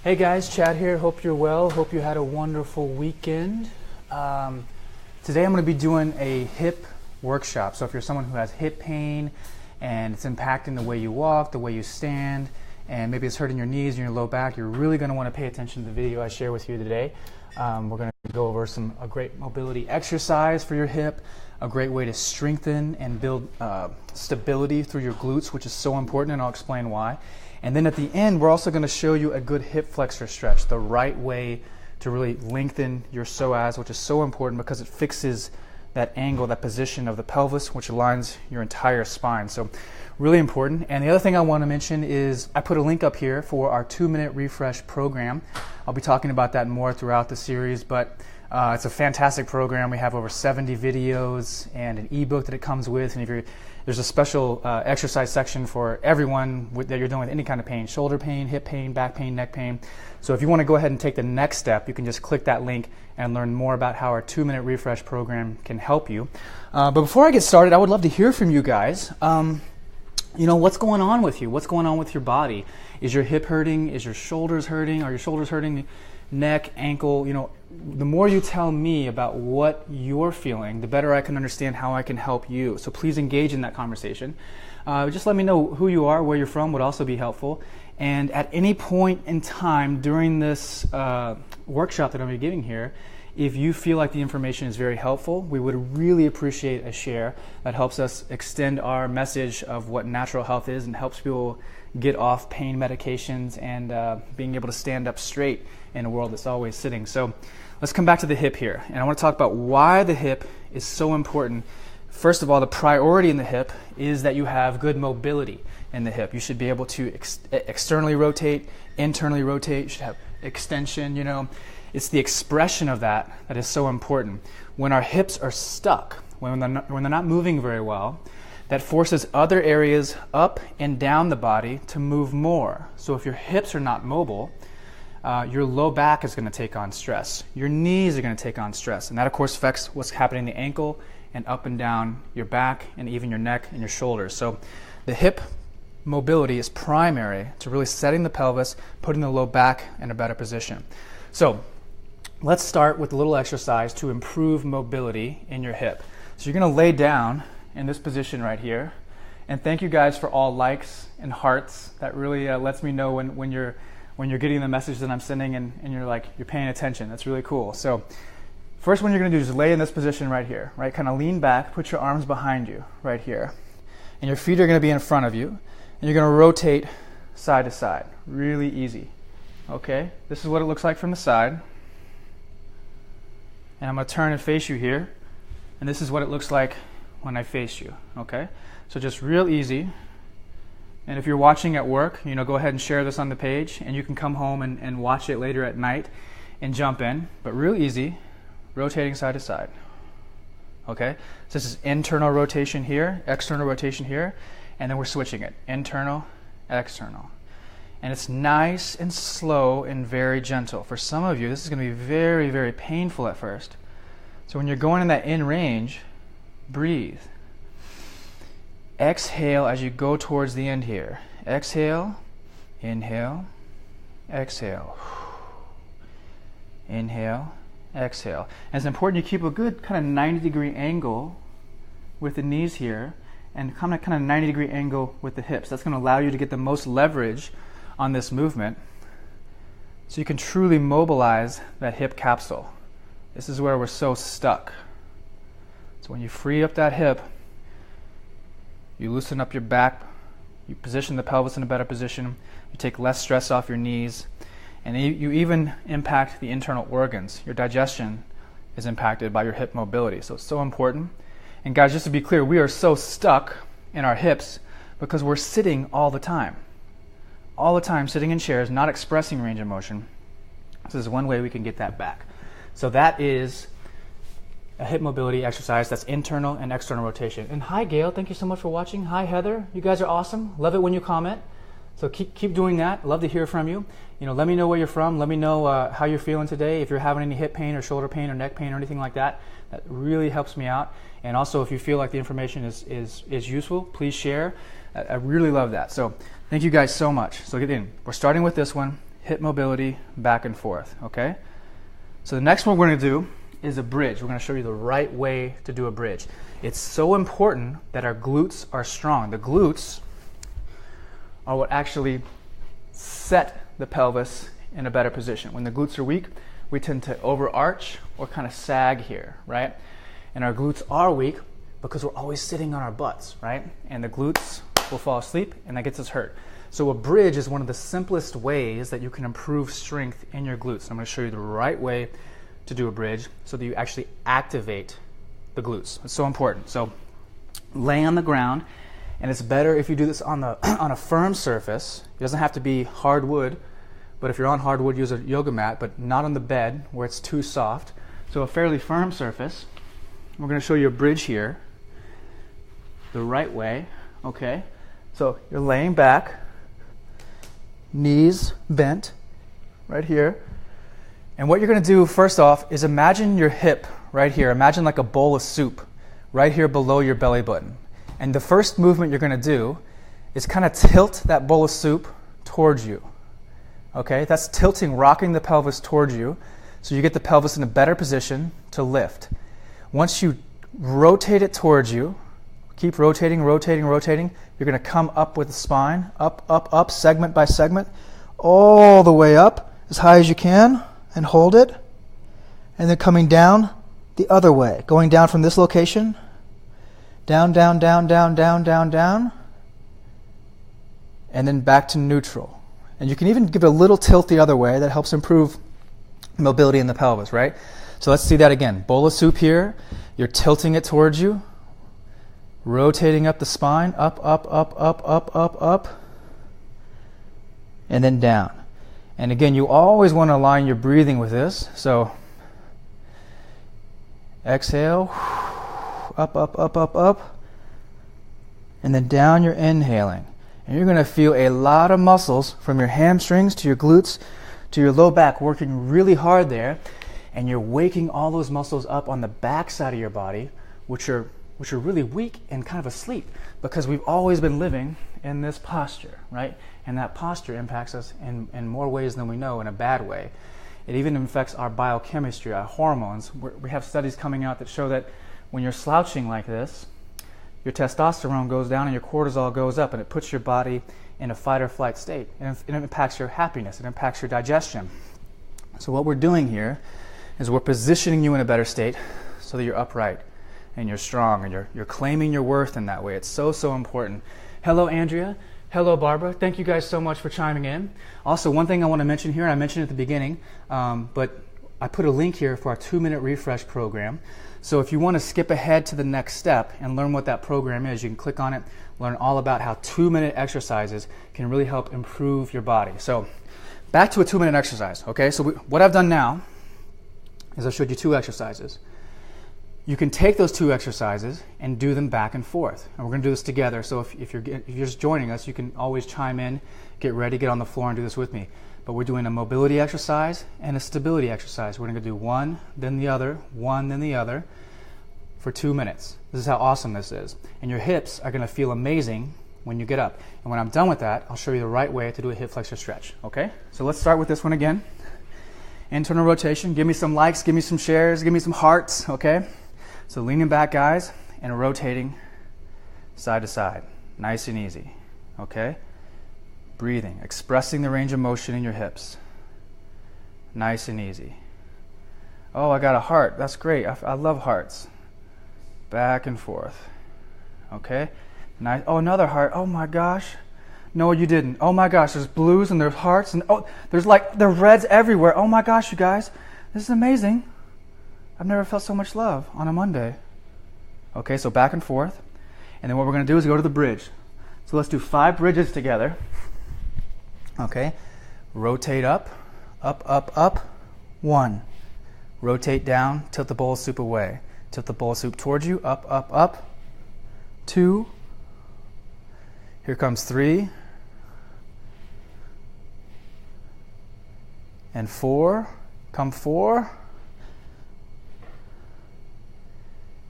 Hey guys, Chad here. Hope you're well. Hope you had a wonderful weekend. Today I'm going to be doing a hip workshop. So if you're someone who has hip pain and it's impacting the way you walk, the way you stand, and maybe it's hurting your knees and your low back, you're really going to want to pay attention to the video I share with you today. We're going to go over a great mobility exercise for your hip, a great way to strengthen and build stability through your glutes, which is so important, and I'll explain why. And then at the end, we're also going to show you a good hip flexor stretch, the right way to really lengthen your psoas, which is so important because it fixes that angle, that position of the pelvis, which aligns your entire spine. So really important. And the other thing I want to mention is I put a link up here for our 2-minute refresh program. I'll be talking about that more throughout the series, but it's a fantastic program. We have over 70 videos and an ebook that it comes with. And there's a special exercise section for everyone that you're dealing with any kind of pain, shoulder pain, hip pain, back pain, neck pain. So if you want to go ahead and take the next step, you can just click that link and learn more about how our 2-minute refresh program can help you. But before I get started, I would love to hear from you guys. What's going on with you? What's going on with your body? Is your hip hurting? Is your shoulders hurting? Are your shoulders hurting? Neck, ankle? The more you tell me about what you're feeling, the better I can understand how I can help you. So please engage in that conversation. Just let me know who you are, where you're from would also be helpful. And at any point in time during this workshop that I'm going to be giving here, if you feel like the information is very helpful, we would really appreciate a share. That helps us extend our message of what natural health is and helps people get off pain medications and being able to stand up straight in a world that's always sitting. So let's come back to the hip here. And I want to talk about why the hip is so important. First of all, the priority in the hip is that you have good mobility in the hip. You should be able to externally rotate, internally rotate. You should have extension, It's the expression of that is so important. When our hips are stuck, when they're not moving very well, that forces other areas up and down the body to move more. So if your hips are not mobile, your low back is going to take on stress. Your knees are going to take on stress. And that, of course, affects what's happening in the ankle and up and down your back and even your neck and your shoulders. So the hip mobility is primary to really setting the pelvis, putting the low back in a better position. So let's start with a little exercise to improve mobility in your hip. So you're going to lay down in this position right here. And thank you guys for all likes and hearts. That really lets me know when you're getting the message that I'm sending and you're paying attention. That's really cool. So first one you're going to do is lay in this position right here, right? Kind of lean back, put your arms behind you right here. And your feet are going to be in front of you. And you're going to rotate side to side. Really easy. Okay? This is what it looks like from the side. And I'm going to turn and face you here. And this is what it looks like when I face you. Okay? So just real easy. And if you're watching at work, go ahead and share this on the page, and you can come home and watch it later at night and jump in. But real easy, rotating side to side. Okay? So this is internal rotation here, external rotation here, and then we're switching it. Internal, external. And it's nice and slow and very gentle. For some of you, this is going to be very, very painful at first. So when you're going in that in range, breathe. Exhale as you go towards the end here. Exhale, inhale, exhale. Inhale, exhale. And it's important you keep a good kind of 90-degree angle with the knees here and kind of 90-degree angle with the hips. That's going to allow you to get the most leverage on this movement so you can truly mobilize that hip capsule. This is where we're so stuck. So when you free up that hip, you loosen up your back, you position the pelvis in a better position, you take less stress off your knees, and you even impact the internal organs. Your digestion is impacted by your hip mobility, so it's so important. And guys, just to be clear, we are so stuck in our hips because we're sitting all the time. All the time sitting in chairs, not expressing range of motion. This is one way we can get that back. So that is a hip mobility exercise that's internal and external rotation. And hi Gail, thank you so much for watching. Hi Heather, you guys are awesome. Love it when you comment. So keep doing that. Love to hear from you. Let me know where you're from. Let me know how you're feeling today. If you're having any hip pain or shoulder pain or neck pain or anything like that, that really helps me out. And also, if you feel like the information is useful, please share. I really love that. So thank you guys so much. So get in. We're starting with this one, hip mobility, back and forth, okay? So the next one we're going to do is a bridge. We're going to show you the right way to do a bridge. It's so important that our glutes are strong. The glutes are what actually set the pelvis in a better position. When the glutes are weak, we tend to overarch or kind of sag here, right? And our glutes are weak because we're always sitting on our butts, right? And the glutes will fall asleep, and that gets us hurt. So a bridge is one of the simplest ways that you can improve strength in your glutes. I'm going to show you the right way to do a bridge so that you actually activate the glutes. It's so important. So lay on the ground, and it's better if you do this on a firm surface. It doesn't have to be hardwood, but if you're on hardwood, use a yoga mat, but not on the bed where it's too soft. So a fairly firm surface. We're going to show you a bridge here the right way, okay? So you're laying back, knees bent right here. And what you're going to do first off is imagine your hip right here. Imagine like a bowl of soup right here below your belly button. And the first movement you're going to do is kind of tilt that bowl of soup towards you. Okay, that's tilting, rocking the pelvis towards you, so you get the pelvis in a better position to lift. Once you rotate it towards you, keep rotating, rotating, rotating, you're going to come up with the spine, up, up, up, segment by segment, all the way up as high as you can, and hold it. And then coming down the other way, going down from this location, down, down, down, down, down, down, down, and then back to neutral. And you can even give it a little tilt the other way. That helps improve mobility in the pelvis, right? So let's see that again. Bowl of soup here. You're tilting it towards you. Rotating up the spine. Up, up, up, up, up, up, up. And then down. And again, you always want to align your breathing with this. So exhale. Up, up, up, up, up. And then down you're inhaling. And you're going to feel a lot of muscles from your hamstrings to your glutes to your low back working really hard there. And you're waking all those muscles up on the back side of your body, which are really weak and kind of asleep because we've always been living in this posture, right? And that posture impacts us in more ways than we know in a bad way. It even affects our biochemistry, our hormones. We have studies coming out that show that when you're slouching like this, your testosterone goes down and your cortisol goes up, and it puts your body in a fight or flight state. And it impacts your happiness. It impacts your digestion. So what we're doing here is we're positioning you in a better state so that you're upright and you're strong and you're claiming your worth in that way. It's so, so important. Hello, Andrea. Hello, Barbara. Thank you guys so much for chiming in. Also, one thing I want to mention here, and I mentioned at the beginning, but I put a link here for our 2-minute refresh program. So if you want to skip ahead to the next step and learn what that program is, you can click on it, learn all about how 2-minute exercises can really help improve your body. So back to a 2-minute exercise, okay? So what I've done now is I've showed you 2 exercises. You can take those 2 exercises and do them back and forth. And we're going to do this together, so if you're just joining us, you can always chime in, get ready, get on the floor and do this with me. But we're doing a mobility exercise and a stability exercise. We're going to do one, then the other, one, then the other for 2 minutes. This is how awesome this is. And your hips are going to feel amazing when you get up. And when I'm done with that, I'll show you the right way to do a hip flexor stretch. Okay? So let's start with this one again. Internal rotation. Give me some likes, give me some shares, give me some hearts. Okay? So leaning back, guys, and rotating side to side. Nice and easy. Okay? Breathing, expressing the range of motion in your hips. Nice and easy. Oh, I got a heart. That's great. I love hearts. Back and forth. Okay? Nice. Oh, another heart. Oh my gosh. No, you didn't. Oh my gosh, there's blues and there's hearts and oh, there's reds everywhere. Oh my gosh, you guys. This is amazing. I've never felt so much love on a Monday. Okay, so back and forth. And then what we're going to do is go to the bridge. So let's do 5 bridges together. Okay, rotate up, up, up, up, 1. Rotate down, tilt the bowl of soup away. Tilt the bowl of soup towards you, up, up, up, 2. Here comes 3. And 4. Come 4.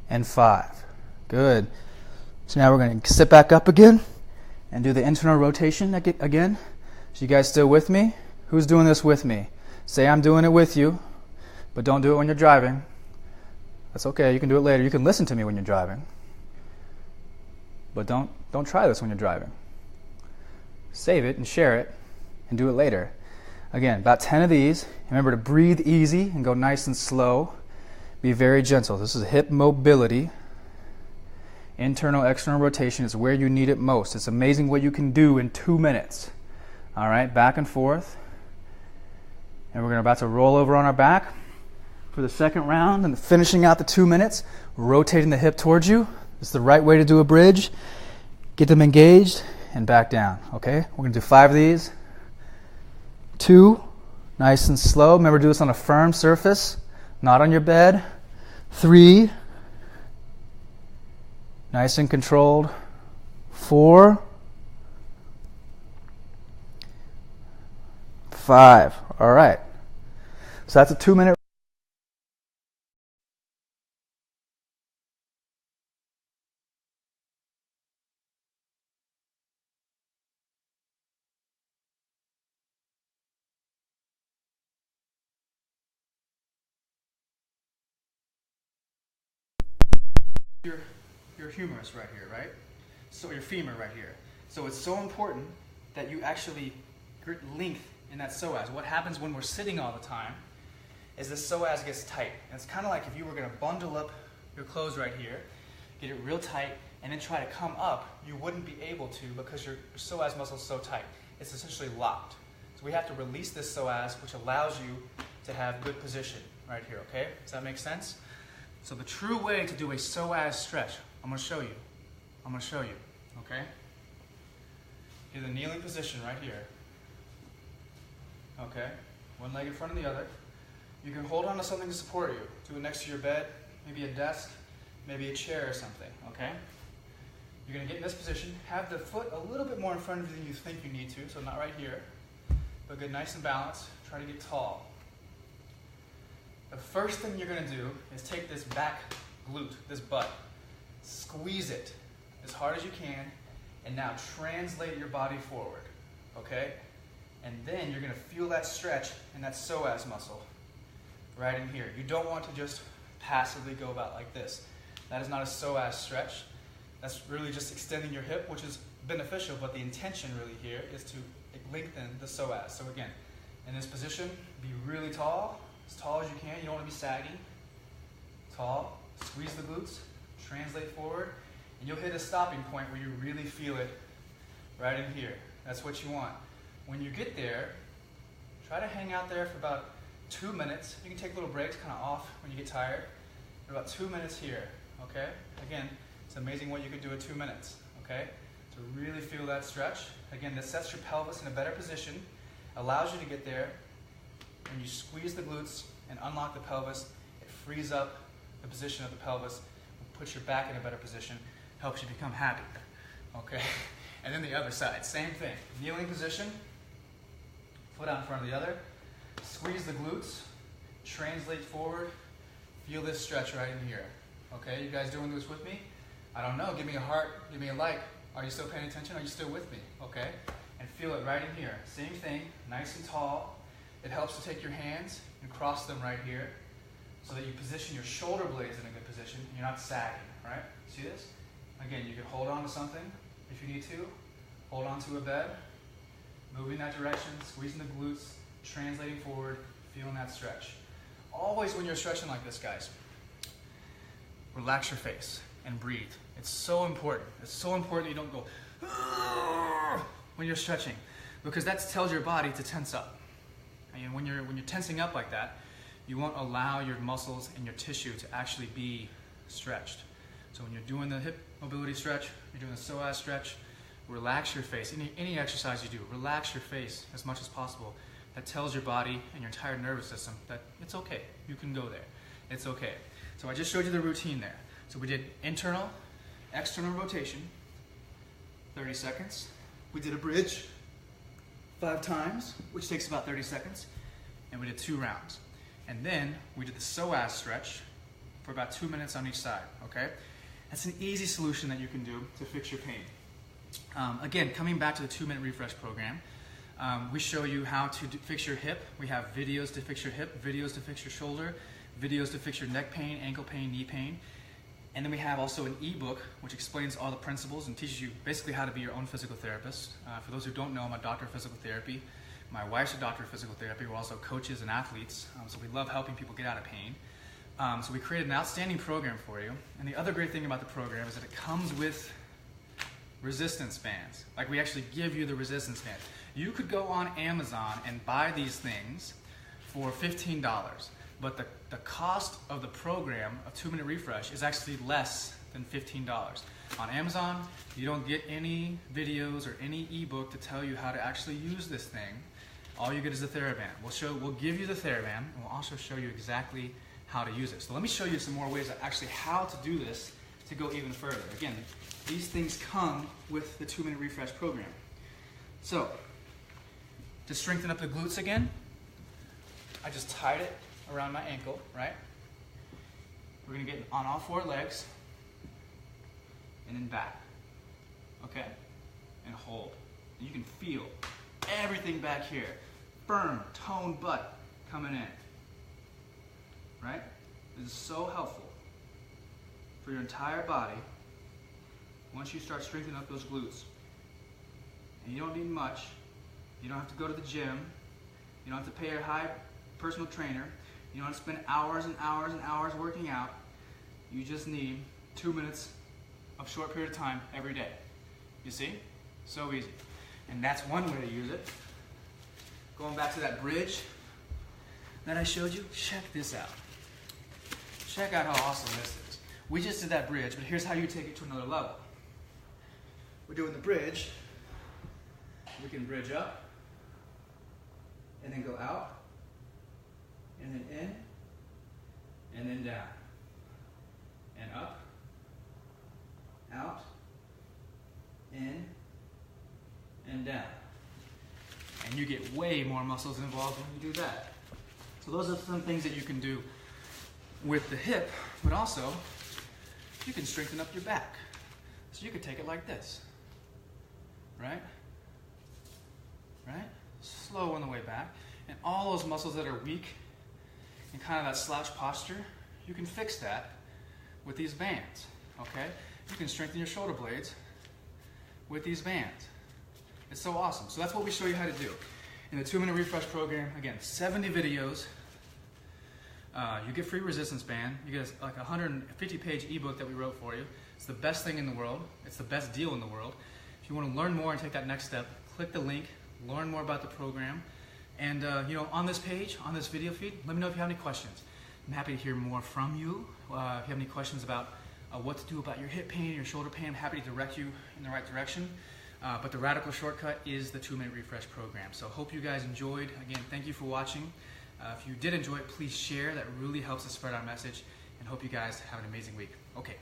And 5. Good. So now we're going to sit back up again and do the internal rotation again. So you guys still with me? Who's doing this with me? Say I'm doing it with you, but don't do it when you're driving. That's okay, you can do it later. You can listen to me when you're driving. But don't try this when you're driving. Save it and share it and do it later. Again, about 10 of these. Remember to breathe easy and go nice and slow. Be very gentle. This is hip mobility. Internal, external rotation is where you need it most. It's amazing what you can do in 2 minutes. All right, back and forth. And we're about to roll over on our back for the second round and finishing out the 2 minutes, rotating the hip towards you. It's the right way to do a bridge. Get them engaged and back down, okay? We're going to do 5 of these. 2, nice and slow. Remember to do this on a firm surface, not on your bed. 3, nice and controlled. 4, 5. All right. So that's a 2-minute. Your humerus right here, right? So your femur right here. So it's so important that you actually get length in that psoas. What happens when we're sitting all the time is the psoas gets tight. And it's kind of like if you were going to bundle up your clothes right here, get it real tight, and then try to come up, you wouldn't be able to because your psoas muscle is so tight. It's essentially locked. So we have to release this psoas, which allows you to have good position right here, okay? Does that make sense? So the true way to do a psoas stretch, I'm going to show you. Okay? You're in the kneeling position right here. Okay? One leg in front of the other. You can hold on to something to support you. Do it next to your bed, maybe a desk, maybe a chair or something. Okay? You're going to get in this position. Have the foot a little bit more in front of you than you think you need to, so not right here. But get nice and balanced. Try to get tall. The first thing you're going to do is take this back glute, this butt, squeeze it as hard as you can, and now translate your body forward, okay? And then you're going to feel that stretch in that psoas muscle right in here. You don't want to just passively go about like this. That is not a psoas stretch. That's really just extending your hip, which is beneficial, but the intention really here is to lengthen the psoas. So again, in this position, be really tall as you can. You don't want to be sagging. Tall, squeeze the glutes, translate forward, and you'll hit a stopping point where you really feel it right in here. That's what you want. When you get there, try to hang out there for about 2 minutes. You can take little breaks, kind of off when you get tired. For about 2 minutes here, okay? Again, it's amazing what you can do in 2 minutes, okay? To really feel that stretch. Again, this sets your pelvis in a better position, allows you to get there. When you squeeze the glutes and unlock the pelvis, it frees up the position of the pelvis, puts your back in a better position, helps you become happier, okay? And then the other side, same thing. Kneeling position, foot out in front of the other, squeeze the glutes, translate forward, feel this stretch right in here, okay? You guys doing this with me? I don't know, give me a heart, give me a like. Are you still paying attention? Are you still with me, okay? And feel it right in here. Same thing, nice and tall. It helps to take your hands and cross them right here so that you position your shoulder blades in a good position and you're not sagging, right? See this? Again, you can hold on to something if you need to. Hold on to a bed, moving that direction, squeezing the glutes, translating forward, feeling that stretch. Always when you're stretching like this, guys, relax your face and breathe. It's so important. It's so important you don't go when you're stretching, because that tells your body to tense up. And when you're tensing up like that, you won't allow your muscles and your tissue to actually be stretched. So when you're doing the hip mobility stretch, you're doing the psoas stretch, relax your face. Any exercise you do, relax your face as much as possible. That tells your body and your entire nervous system that it's okay. You can go there. It's okay. So I just showed you the routine there. So we did internal, external rotation, 30 seconds. We did a bridge 5 times, which takes about 30 seconds. And we did 2 rounds. And then we did the psoas stretch for about 2 minutes on each side, okay? That's an easy solution that you can do to fix your pain. Again, coming back to the 2-minute refresh program, we show you how to fix your hip. We have videos to fix your hip, videos to fix your shoulder, videos to fix your neck pain, ankle pain, knee pain. And then we have also an ebook which explains all the principles and teaches you basically how to be your own physical therapist. For those who don't know, I'm a doctor of physical therapy. My wife's a doctor of physical therapy. We're also coaches and athletes, so we love helping people get out of pain. So we created an outstanding program for you. And the other great thing about the program is that it comes with resistance bands. Like, we actually give you the resistance band. You could go on Amazon and buy these things for $15, but the cost of the program, a 2-minute refresh, is actually less than $15. On Amazon, you don't get any videos or any ebook to tell you how to actually use this thing. All you get is the TheraBand. We'll give you the TheraBand, and we'll also show you exactly how to use it. So let me show you some more ways of actually how to do this to go even further. Again, these things come with the 2-minute refresh program. So, to strengthen up the glutes again, I just tied it around my ankle, right? We're gonna get on all 4 legs, and then back, okay? And hold. And you can feel everything back here. Firm, toned butt coming in, right? This is so helpful for your entire body once you start strengthening up those glutes. And you don't need much. You don't have to go to the gym. You don't have to pay a high personal trainer. You don't have to spend hours and hours and hours working out. You just need 2 minutes of short period of time every day. You see? So easy. And that's one way to use it. Going back to that bridge that I showed you, check this out. Check out how awesome this is. We just did that bridge, but here's how you take it to another level. We're doing the bridge. We can bridge up, and then go out, and then in, and then down, and up, out, in, and down. And you get way more muscles involved when you do that. So those are some things that you can do with the hip, but also you can strengthen up your back. So you could take it like this, right? Right? Slow on the way back. And all those muscles that are weak and kind of that slouch posture, you can fix that with these bands, okay? You can strengthen your shoulder blades with these bands. It's so awesome. So that's what we show you how to do. In the 2-minute refresh program, again, 70 videos. You get free resistance band. You get like a 150-page ebook that we wrote for you. It's the best thing in the world. It's the best deal in the world. If you want to learn more and take that next step, click the link, learn more about the program. And on this page, on this video feed, let me know if you have any questions. I'm happy to hear more from you. If you have any questions about what to do about your hip pain, your shoulder pain, I'm happy to direct you in the right direction. But the radical shortcut is the 2-minute refresh program. So hope you guys enjoyed. Again, thank you for watching. If you did enjoy it, please share. That really helps us spread our message. And hope you guys have an amazing week. Okay.